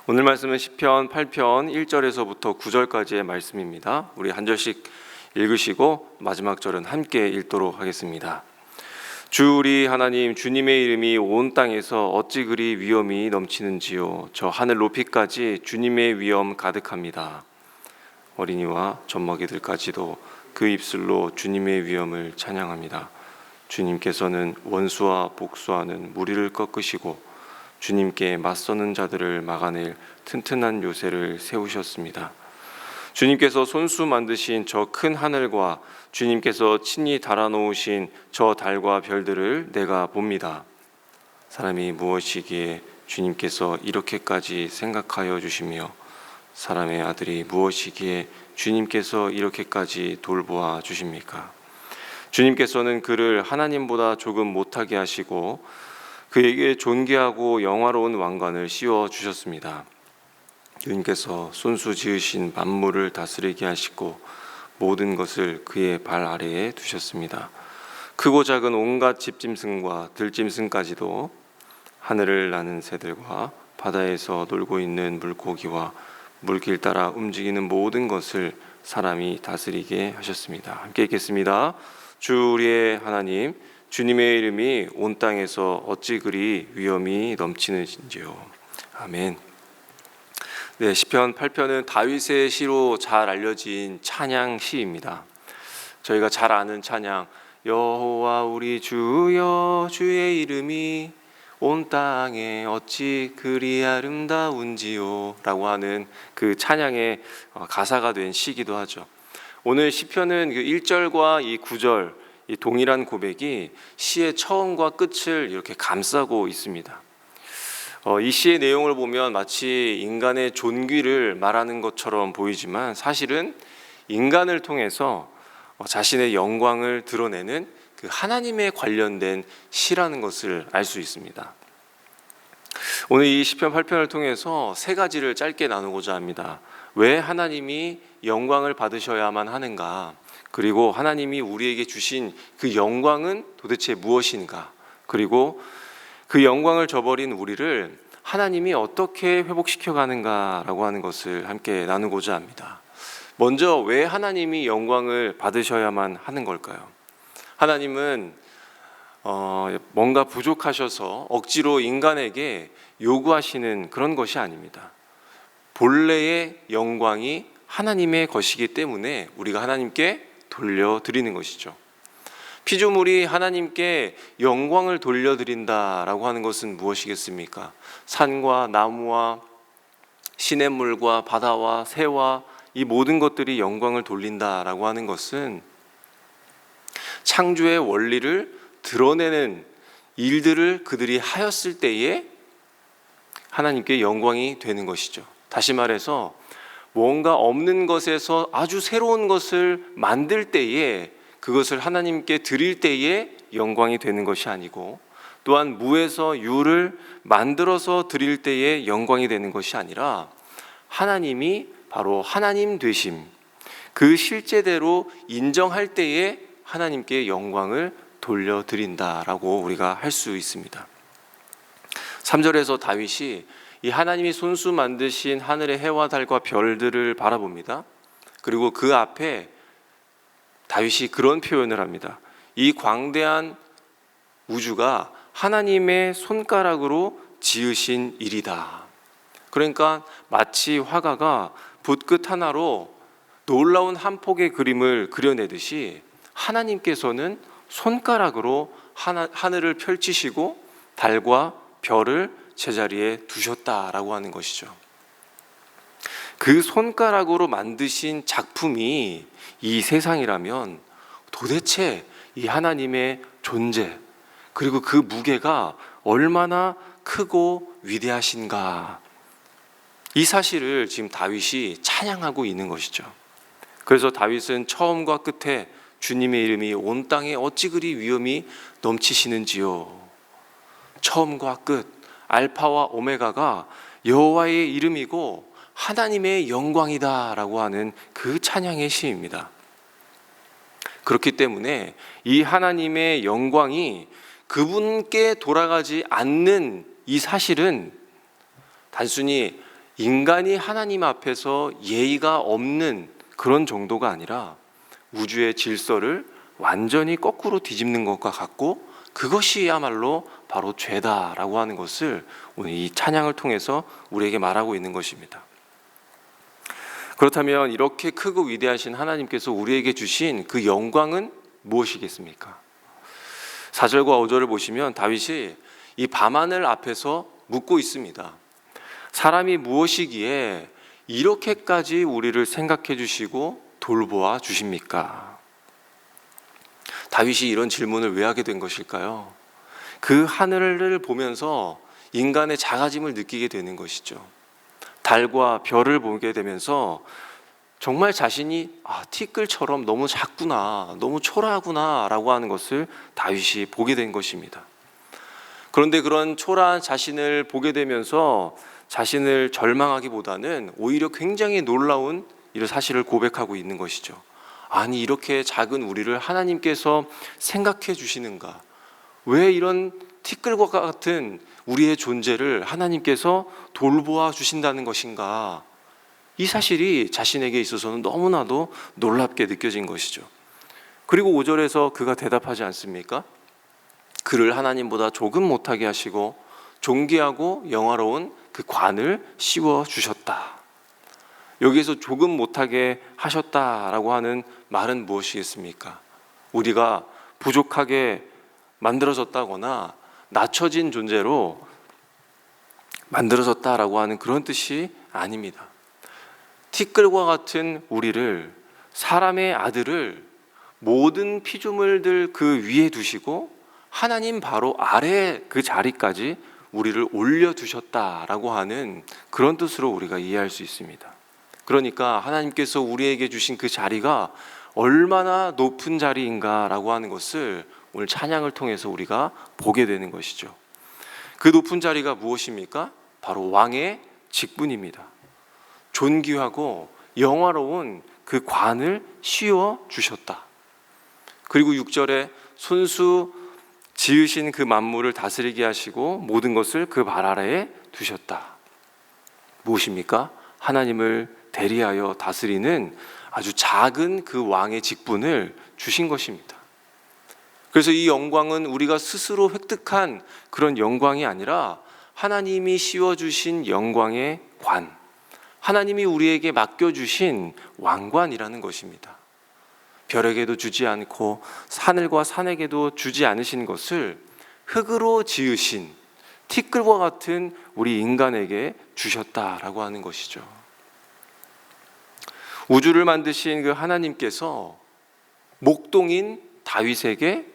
오늘 말씀은 시편 8편 1절에서부터 9절까지의 말씀입니다. 우리 한 절씩 읽으시고 마지막 절은 함께 읽도록 하겠습니다. 주 우리 하나님, 주님의 이름이 온 땅에서 어찌 그리 위엄이 넘치는지요. 저 하늘 높이까지 주님의 위엄 가득합니다. 어린이와 젖먹이들까지도 그 입술로 주님의 위엄을 찬양합니다. 주님께서는 원수와 복수하는 무리를 꺾으시고 주님께 맞서는 자들을 막아낼 튼튼한 요새를 세우셨습니다. 주님께서 손수 만드신 저 큰 하늘과 주님께서 친히 달아놓으신 저 달과 별들을 내가 봅니다. 사람이 무엇이기에 주님께서 이렇게까지 생각하여 주시며 사람의 아들이 무엇이기에 주님께서 이렇게까지 돌보아 주십니까? 주님께서는 그를 하나님보다 조금 못하게 하시고 그에게 존귀하고 영화로운 왕관을 씌워 주셨습니다. 주님께서 손수 지으신 만물을 다스리게 하시고 모든 것을 그의 발 아래에 두셨습니다. 크고 작은 온갖 집짐승과 들짐승까지도 하늘을 나는 새들과 바다에서 놀고 있는 물고기와 물길 따라 움직이는 모든 것을 사람이 다스리게 하셨습니다. 함께 읽겠습니다. 주 우리의 하나님, 주님의 이름이 온 땅에서 어찌 그리 위엄이 넘치는지요. 아멘. 네, 시편 8편은 다윗의 시로 잘 알려진 찬양 시입니다. 저희가 잘 아는 찬양, 여호와 우리 주여, 주의 이름이 온 땅에 어찌 그리 아름다운지요 라고 하는 그 찬양의 가사가 된 시기도 하죠. 오늘 시편은 그 1절과 이 9절 이 동일한 고백이 시의 처음과 끝을 이렇게 감싸고 있습니다. 이 시의 내용을 보면 마치 인간의 존귀를 말하는 것처럼 보이지만 사실은 인간을 통해서 자신의 영광을 드러내는 그 하나님에 관련된 시라는 것을 알 수 있습니다. 오늘 이 시편 8편을 통해서 세 가지를 짧게 나누고자 합니다. 왜 하나님이 영광을 받으셔야만 하는가? 그리고 하나님이 우리에게 주신 그 영광은 도대체 무엇인가? 그리고 그 영광을 저버린 우리를 하나님이 어떻게 회복시켜 가는가라고 하는 것을 함께 나누고자 합니다. 먼저 왜 하나님이 영광을 받으셔야만 하는 걸까요? 하나님은 뭔가 부족하셔서 억지로 인간에게 요구하시는 그런 것이 아닙니다. 본래의 영광이 하나님의 것이기 때문에 우리가 하나님께 돌려드리는 것이죠. 피조물이 하나님께 영광을 돌려드린다라고 하는 것은 무엇이겠습니까? 산과 나무와 시냇물과 바다와 새와 이 모든 것들이 영광을 돌린다라고 하는 것은 창조의 원리를 드러내는 일들을 그들이 하였을 때에 하나님께 영광이 되는 것이죠. 다시 말해서 뭔가 없는 것에서 아주 새로운 것을 만들 때에 그것을 하나님께 드릴 때에 영광이 되는 것이 아니고 또한 무에서 유를 만들어서 드릴 때에 영광이 되는 것이 아니라 하나님이 바로 하나님 되심, 그 실제대로 인정할 때에 하나님께 영광을 돌려드린다라고 우리가 할 수 있습니다. 3절에서 다윗이 이 하나님이 손수 만드신 하늘의 해와 달과 별들을 바라봅니다. 그리고 그 앞에 다윗이 그런 표현을 합니다. 이 광대한 우주가 하나님의 손가락으로 지으신 일이다. 그러니까 마치 화가가 붓끝 하나로 놀라운 한 폭의 그림을 그려내듯이 하나님께서는 손가락으로 하늘을 펼치시고 달과 별을 제자리에 두셨다라고 하는 것이죠. 그 손가락으로 만드신 작품이 이 세상이라면 도대체 이 하나님의 존재 그리고 그 무게가 얼마나 크고 위대하신가, 이 사실을 지금 다윗이 찬양하고 있는 것이죠. 그래서 다윗은 처음과 끝에 주님의 이름이 온 땅에 어찌 그리 위엄이 넘치시는지요. 처음과 끝, 알파와 오메가가 여호와의 이름이고 하나님의 영광이다라고 하는 그 찬양의 시입니다. 그렇기 때문에 이 하나님의 영광이 그분께 돌아가지 않는 이 사실은 단순히 인간이 하나님 앞에서 예의가 없는 그런 정도가 아니라 우주의 질서를 완전히 거꾸로 뒤집는 것과 같고, 그것이야말로 바로 죄다라고 하는 것을 오늘 이 찬양을 통해서 우리에게 말하고 있는 것입니다. 그렇다면 이렇게 크고 위대하신 하나님께서 우리에게 주신 그 영광은 무엇이겠습니까? 4절과 5절을 보시면 다윗이 이 밤하늘 앞에서 묻고 있습니다. 사람이 무엇이기에 이렇게까지 우리를 생각해 주시고 돌보아 주십니까? 다윗이 이런 질문을 왜 하게 된 것일까요? 그 하늘을 보면서 인간의 작아짐을 느끼게 되는 것이죠. 달과 별을 보게 되면서 정말 자신이 티끌처럼 너무 작구나, 너무 초라하구나 라고 하는 것을 다윗이 보게 된 것입니다. 그런데 그런 초라한 자신을 보게 되면서 자신을 절망하기보다는 오히려 굉장히 놀라운 이런 사실을 고백하고 있는 것이죠. 아니, 이렇게 작은 우리를 하나님께서 생각해 주시는가? 왜 이런 티끌과 같은 우리의 존재를 하나님께서 돌보아 주신다는 것인가? 이 사실이 자신에게 있어서는 너무나도 놀랍게 느껴진 것이죠. 그리고 5절에서 그가 대답하지 않습니까? 그를 하나님보다 조금 못하게 하시고 존귀하고 영화로운 그 관을 씌워 주셨다. 여기에서 조금 못하게 하셨다라고 하는 말은 무엇이겠습니까? 우리가 부족하게 만들어졌다거나 낮춰진 존재로 만들어졌다라고 하는 그런 뜻이 아닙니다. 티끌과 같은 우리를, 사람의 아들을 모든 피조물들 그 위에 두시고 하나님 바로 아래 그 자리까지 우리를 올려두셨다라고 하는 그런 뜻으로 우리가 이해할 수 있습니다. 그러니까 하나님께서 우리에게 주신 그 자리가 얼마나 높은 자리인가라고 하는 것을 오늘 찬양을 통해서 우리가 보게 되는 것이죠. 그 높은 자리가 무엇입니까? 바로 왕의 직분입니다. 존귀하고 영화로운 그 관을 씌워 주셨다. 그리고 6절에 손수 지으신 그 만물을 다스리게 하시고 모든 것을 그 발 아래에 두셨다. 무엇입니까? 하나님을 대리하여 다스리는 아주 작은 그 왕의 직분을 주신 것입니다. 그래서 이 영광은 우리가 스스로 획득한 그런 영광이 아니라 하나님이 씌워주신 영광의 관, 하나님이 우리에게 맡겨주신 왕관이라는 것입니다. 별에게도 주지 않고 하늘과 산에게도 주지 않으신 것을 흙으로 지으신 티끌과 같은 우리 인간에게 주셨다라고 하는 것이죠. 우주를 만드신 그 하나님께서 목동인 다윗에게,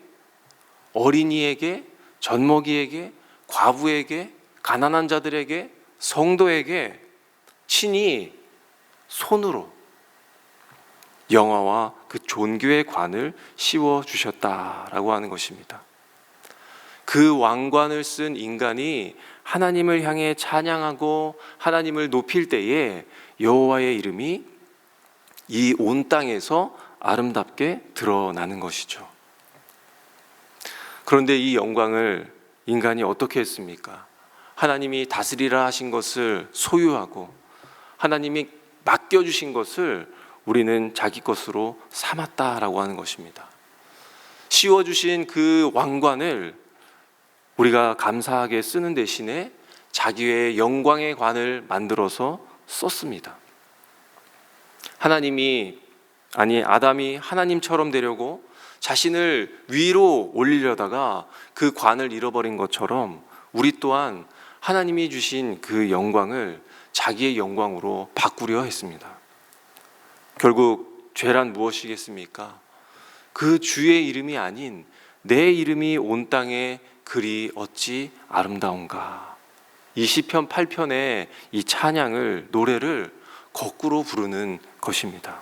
어린이에게, 젖먹이에게, 과부에게, 가난한 자들에게, 성도에게 친히 손으로 영화와 그 존귀의 관을 씌워 주셨다라고 하는 것입니다. 그 왕관을 쓴 인간이 하나님을 향해 찬양하고 하나님을 높일 때에 여호와의 이름이 이 온 땅에서 아름답게 드러나는 것이죠. 그런데 이 영광을 인간이 어떻게 했습니까? 하나님이 다스리라 하신 것을 소유하고 하나님이 맡겨주신 것을 우리는 자기 것으로 삼았다라고 하는 것입니다. 씌워주신 그 왕관을 우리가 감사하게 쓰는 대신에 자기의 영광의 관을 만들어서 썼습니다. 아담이 하나님처럼 되려고 자신을 위로 올리려다가 그 관을 잃어버린 것처럼 우리 또한 하나님이 주신 그 영광을 자기의 영광으로 바꾸려 했습니다. 결국 죄란 무엇이겠습니까? 그 주의 이름이 아닌 내 이름이 온 땅에 그리 어찌 아름다운가. 이 시편 8편의 이 찬양을, 노래를 거꾸로 부르는 것입니다.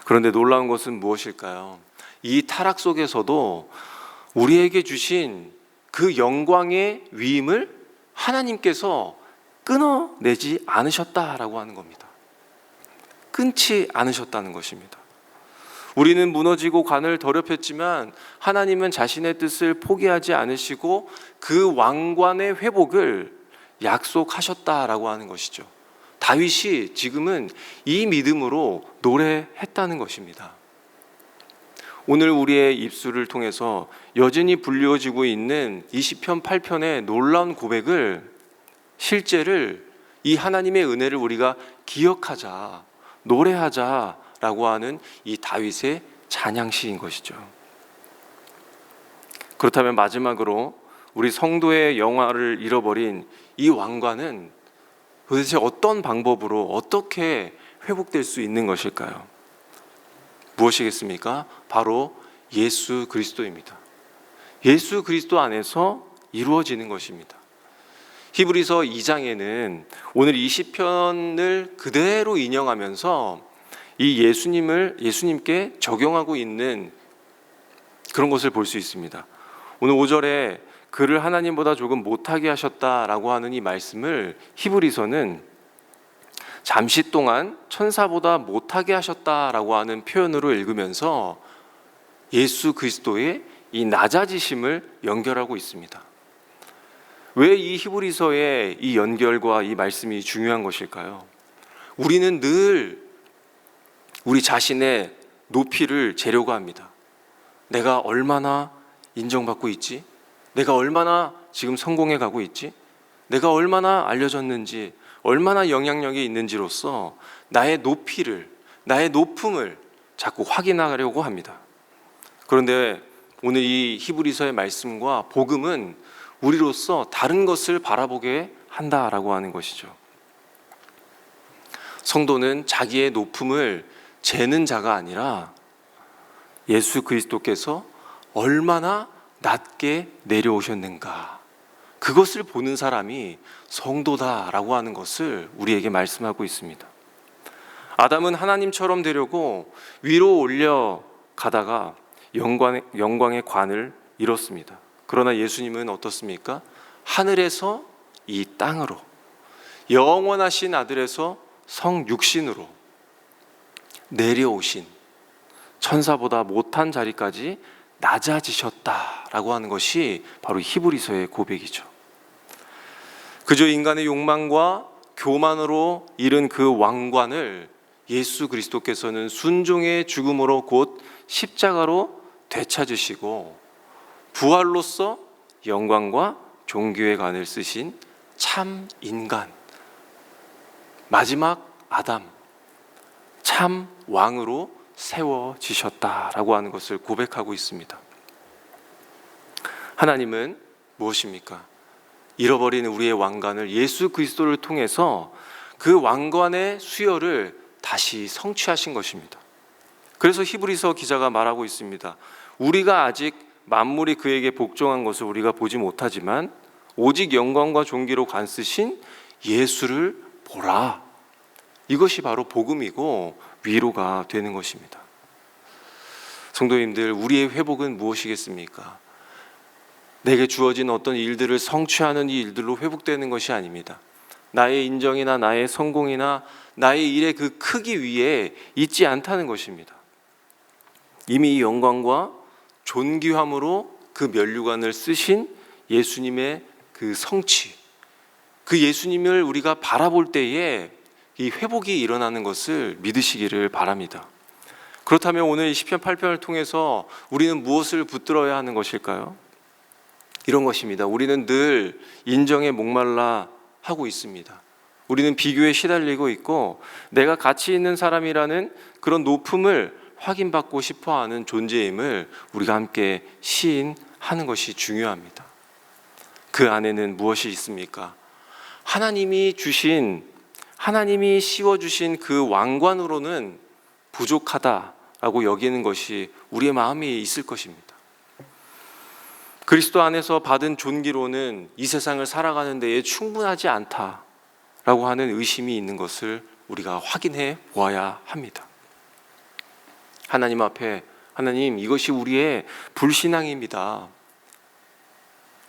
그런데 놀라운 것은 무엇일까요? 이 타락 속에서도 우리에게 주신 그 영광의 위임을 하나님께서 끊어내지 않으셨다라고 하는 겁니다. 끊지 않으셨다는 것입니다. 우리는 무너지고 관을 더럽혔지만 하나님은 자신의 뜻을 포기하지 않으시고 그 왕관의 회복을 약속하셨다라고 하는 것이죠. 다윗이 지금은 이 믿음으로 노래했다는 것입니다. 오늘 우리의 입술을 통해서 여전히 불려지고 있는 이 시편 8편의 놀라운 고백을, 실제를 이 하나님의 은혜를 우리가 기억하자, 노래하자라고 하는 이 다윗의 찬양시인 것이죠. 그렇다면 마지막으로 우리 성도의 영화를 잃어버린 이 왕관은 도대체 어떤 방법으로 어떻게 회복될 수 있는 것일까요? 무엇이겠습니까? 바로 예수 그리스도입니다. 예수 그리스도 안에서 이루어지는 것입니다. 히브리서 2장에는 오늘 이 시편을 그대로 인용하면서 이 예수님께 적용하고 있는 그런 것을 볼 수 있습니다. 오늘 5절에 그를 하나님보다 조금 못하게 하셨다라고 하는 이 말씀을 히브리서는 잠시 동안 천사보다 못하게 하셨다라고 하는 표현으로 읽으면서 예수 그리스도의 이 낮아지심을 연결하고 있습니다. 왜 이 히브리서의 이 연결과 이 말씀이 중요한 것일까요? 우리는 늘 우리 자신의 높이를 재려고 합니다. 내가 얼마나 인정받고 있지? 내가 얼마나 지금 성공해 가고 있지? 내가 얼마나 알려졌는지, 얼마나 영향력이 있는지로서 나의 높이를, 나의 높음을 자꾸 확인하려고 합니다. 그런데 오늘 이 히브리서의 말씀과 복음은 우리로서 다른 것을 바라보게 한다라고 하는 것이죠. 성도는 자기의 높음을 재는 자가 아니라 예수 그리스도께서 얼마나 낮게 내려오셨는가, 그것을 보는 사람이 성도다라고 하는 것을 우리에게 말씀하고 있습니다. 아담은 하나님처럼 되려고 위로 올려가다가 영광의 관을 잃었습니다. 그러나 예수님은 어떻습니까? 하늘에서 이 땅으로, 영원하신 아들에서 성육신으로 내려오신, 천사보다 못한 자리까지 낮아지셨다라고 하는 것이 바로 히브리서의 고백이죠. 그저 인간의 욕망과 교만으로 잃은 그 왕관을 예수 그리스도께서는 순종의 죽음으로 곧 십자가로 되찾으시고 부활로서 영광과 존귀의 관을 쓰신 참 인간, 마지막 아담, 참 왕으로 세워지셨다라고 하는 것을 고백하고 있습니다. 하나님은 무엇입니까? 잃어버린 우리의 왕관을 예수 그리스도를 통해서 그 왕관의 수여를 다시 성취하신 것입니다. 그래서 히브리서 기자가 말하고 있습니다. 우리가 아직 만물이 그에게 복종한 것을 우리가 보지 못하지만 오직 영광과 존귀로 관 쓰신 예수를 보라. 이것이 바로 복음이고 위로가 되는 것입니다. 성도님들, 우리의 회복은 무엇이겠습니까? 내게 주어진 어떤 일들을 성취하는 이 일들로 회복되는 것이 아닙니다. 나의 인정이나 나의 성공이나 나의 일의 그 크기 위에 있지 않다는 것입니다. 이미 이 영광과 존귀함으로 그 면류관을 쓰신 예수님의 그 성취, 그 예수님을 우리가 바라볼 때에 이 회복이 일어나는 것을 믿으시기를 바랍니다. 그렇다면 오늘 시편 8편을 통해서 우리는 무엇을 붙들어야 하는 것일까요? 이런 것입니다. 우리는 늘 인정에 목말라 하고 있습니다. 우리는 비교에 시달리고 있고 내가 가치 있는 사람이라는 그런 높음을 확인받고 싶어하는 존재임을 우리가 함께 시인하는 것이 중요합니다. 그 안에는 무엇이 있습니까? 하나님이 씌워주신 그 왕관으로는 부족하다라고 여기는 것이 우리의 마음에 있을 것입니다. 그리스도 안에서 받은 존귀로는 이 세상을 살아가는 데에 충분하지 않다라고 하는 의심이 있는 것을 우리가 확인해 보아야 합니다. 하나님 앞에, 하나님, 이것이 우리의 불신앙입니다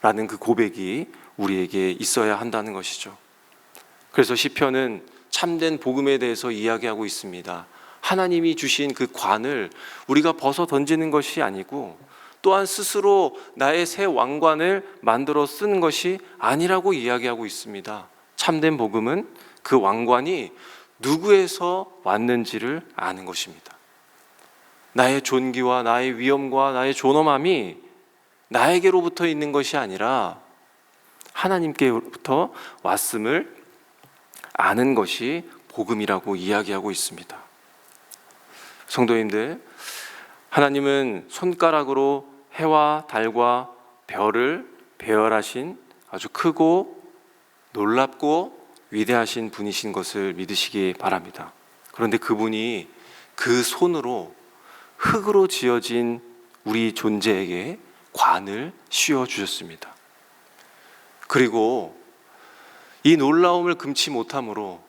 라는 그 고백이 우리에게 있어야 한다는 것이죠. 그래서 시편은 참된 복음에 대해서 이야기하고 있습니다. 하나님이 주신 그 관을 우리가 벗어 던지는 것이 아니고 또한 스스로 나의 새 왕관을 만들어 쓰는 것이 아니라고 이야기하고 있습니다. 참된 복음은 그 왕관이 누구에서 왔는지를 아는 것입니다. 나의 존귀와 나의 위엄과 나의 존엄함이 나에게로부터 있는 것이 아니라 하나님께로부터 왔음을 아는 것이 복음이라고 이야기하고 있습니다. 성도님들, 하나님은 손가락으로 해와 달과 별을 배열하신 아주 크고 놀랍고 위대하신 분이신 것을 믿으시기 바랍니다. 그런데 그분이 그 손으로 흙으로 지어진 우리 존재에게 관을 씌워 주셨습니다. 그리고 이 놀라움을 금치 못함으로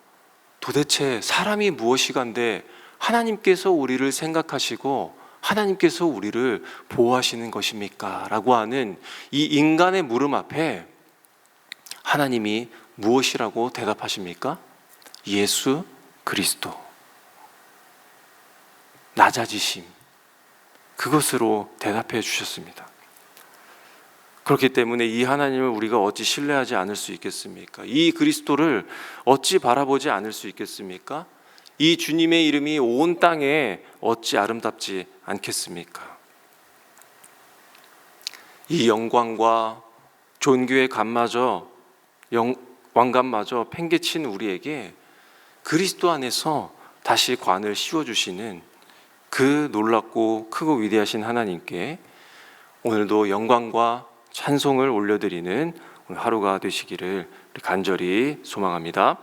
도대체 사람이 무엇이간데 하나님께서 우리를 생각하시고 하나님께서 우리를 보호하시는 것입니까? 라고 하는 이 인간의 물음 앞에 하나님이 무엇이라고 대답하십니까? 예수 그리스도, 낮아지심, 그것으로 대답해 주셨습니다. 그렇기 때문에 이 하나님을 우리가 어찌 신뢰하지 않을 수 있겠습니까? 이 그리스도를 어찌 바라보지 않을 수 있겠습니까? 이 주님의 이름이 온 땅에 어찌 아름답지 않겠습니까? 이 영광과 존귀의 왕관마저 팽개친 우리에게 그리스도 안에서 다시 관을 씌워주시는 그 놀랍고 크고 위대하신 하나님께 오늘도 영광과 찬송을 올려드리는 오늘 하루가 되시기를 간절히 소망합니다.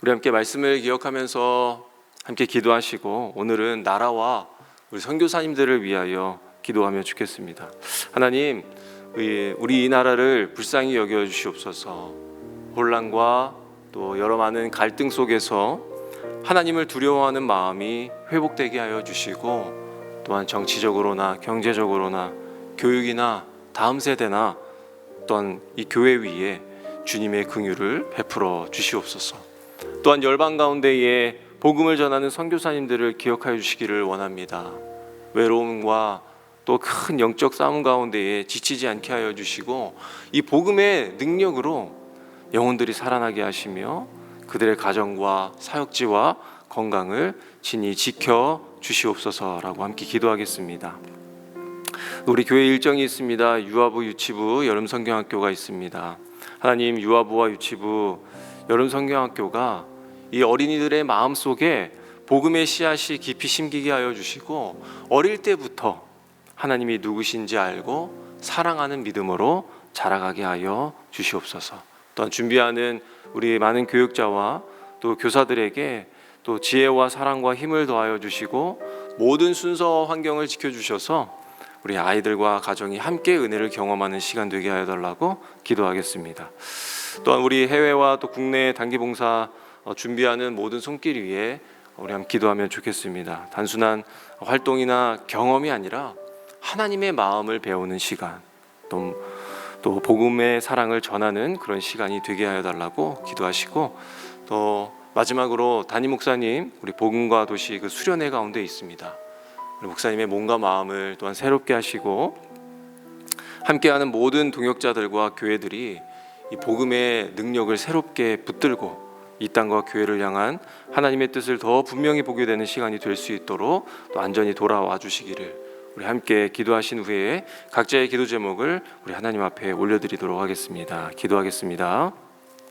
우리 함께 말씀을 기억하면서 함께 기도하시고 오늘은 나라와 우리 선교사님들을 위하여 기도하며 죽겠습니다. 하나님, 우리 이 나라를 불쌍히 여겨 주시옵소서. 혼란과 또 여러 많은 갈등 속에서 하나님을 두려워하는 마음이 회복되게 하여 주시고, 또한 정치적으로나 경제적으로나 교육이나 다음 세대나 또한 이 교회 위에 주님의 긍휼을 베풀어 주시옵소서. 또한 열방 가운데에 복음을 전하는 선교사님들을 기억하여 주시기를 원합니다. 외로움과 또 큰 영적 싸움 가운데에 지치지 않게 하여 주시고 이 복음의 능력으로 영혼들이 살아나게 하시며 그들의 가정과 사역지와 건강을 친히 지켜 주시옵소서라고 함께 기도하겠습니다. 우리 교회 일정이 있습니다. 유아부, 유치부, 여름 성경학교가 있습니다. 하나님, 유아부와 유치부, 여름 성경학교가 이 어린이들의 마음속에 복음의 씨앗이 깊이 심기게 하여 주시고 어릴 때부터 하나님이 누구신지 알고 사랑하는 믿음으로 자라가게 하여 주시옵소서. 또한 준비하는 우리 많은 교육자와 또 교사들에게 또 지혜와 사랑과 힘을 더하여 주시고 모든 순서 환경을 지켜주셔서 우리 아이들과 가정이 함께 은혜를 경험하는 시간 되게 하여 달라고 기도하겠습니다. 또한 우리 해외와 또 국내 단기봉사 준비하는 모든 손길 위에 우리 함께 기도하면 좋겠습니다. 단순한 활동이나 경험이 아니라 하나님의 마음을 배우는 시간, 또 복음의 사랑을 전하는 그런 시간이 되게 하여 달라고 기도하시고, 또 마지막으로 담임 목사님, 우리 복음과 도시 그 수련회 가운데 있습니다. 우리 목사님의 몸과 마음을 또한 새롭게 하시고 함께하는 모든 동역자들과 교회들이 이 복음의 능력을 새롭게 붙들고 이 땅과 교회를 향한 하나님의 뜻을 더 분명히 보게 되는 시간이 될 수 있도록 또 안전히 돌아와 주시기를 우리 함께 기도하신 후에 각자의 기도 제목을 우리 하나님 앞에 올려드리도록 하겠습니다. 기도하겠습니다.